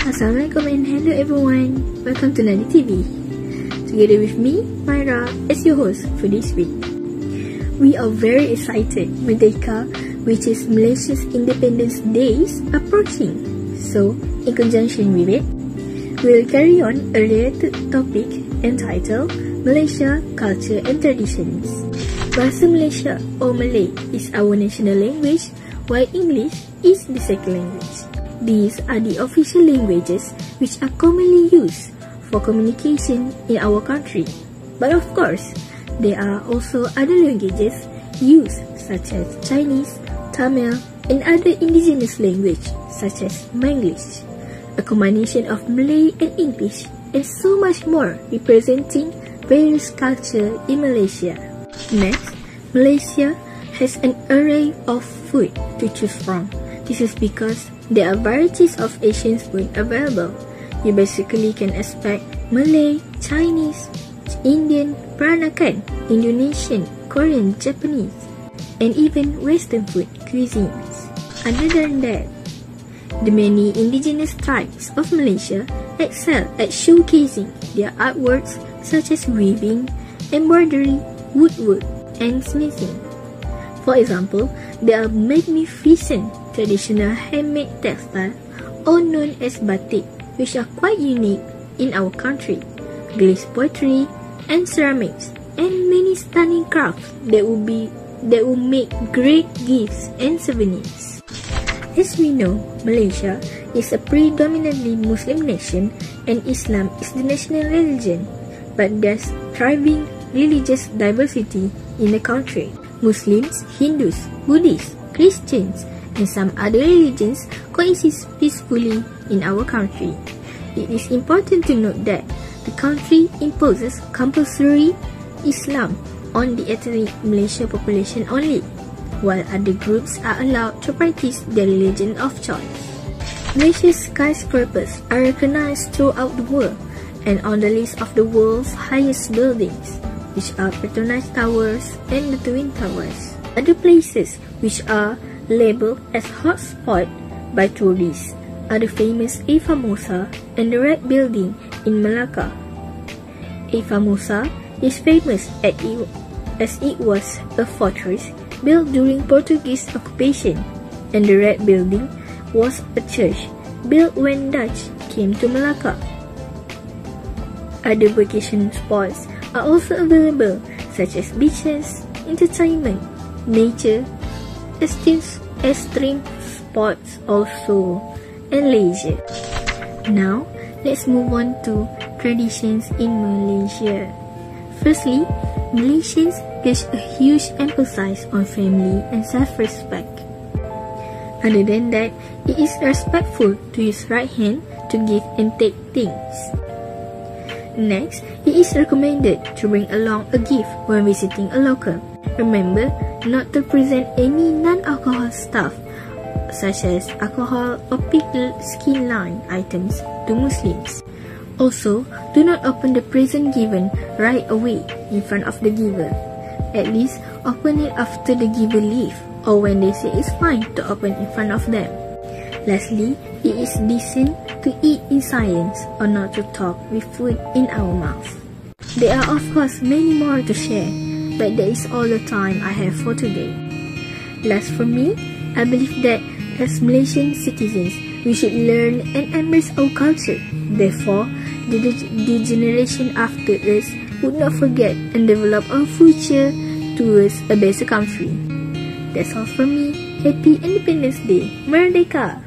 Assalamualaikum and hello everyone. Welcome to Nadi TV. Together with me, Myra, as your host for this week. We are very excited Merdeka, which is Malaysia's Independence Day, approaching. So, in conjunction with it, we'll carry on a related topic entitled Malaysia, Culture and Traditions. Bahasa Malaysia or Malay is our national language, while English is the second language. These are the official languages which are commonly used for communication in our country. But of course, there are also other languages used such as Chinese, Tamil and other indigenous language such as Manglish, a combination of Malay and English and so much more representing various culture in Malaysia. Next, Malaysia has an array of food to choose from. This is because there are varieties of Asian food available. You basically can expect Malay, Chinese, Indian, Peranakan, Indonesian, Korean, Japanese, and even Western food cuisines. Other than that, the many indigenous tribes of Malaysia excel at showcasing their artworks such as weaving, embroidery, woodwork, and smithing. For example, there are magnificent traditional handmade textiles, all known as batik, which are quite unique in our country, glazed pottery and ceramics, and many stunning crafts that will make great gifts and souvenirs. As we know, Malaysia is a predominantly Muslim nation and Islam is the national religion, but there's thriving religious diversity in the country. Muslims, Hindus, Buddhists, Christians, and some other religions coexist peacefully in our country. It is important to note that the country imposes compulsory Islam on the ethnic Malaysian population only, while other groups are allowed to practice their religion of choice. Malaysia's skyscrapers are recognized throughout the world and on the list of the world's highest buildings, which are Petronas Towers and the Twin Towers. Other places which are labeled as hotspot by tourists are the famous A Famosa and the Red Building in Malacca. A Famosa is famous as it was a fortress built during Portuguese occupation, and the Red Building was a church built when Dutch came to Malacca. Other vacation spots are also available such as beaches, entertainment, nature, extreme sports also, and leisure. Now, let's move on to traditions in Malaysia. Firstly, Malaysians place a huge emphasis on family and self-respect. Other than that, it is respectful to use right hand to give and take things. Next, it is recommended to bring along a gift when visiting a local. Remember not to present any non-alcohol stuff such as alcohol or pickled skin line items to Muslims. Also, do not open the present given right away in front of the giver. At least open it after the giver leaves or when they say it's fine to open in front of them. Lastly, it is decent to eat in silence or not to talk with food in our mouth. There are of course many more to share, but that is all the time I have for today. Last for me, I believe that as Malaysian citizens, we should learn and embrace our culture. Therefore, the generation after us would not forget and develop our future towards a better country. That's all from me. Happy Independence Day. Merdeka!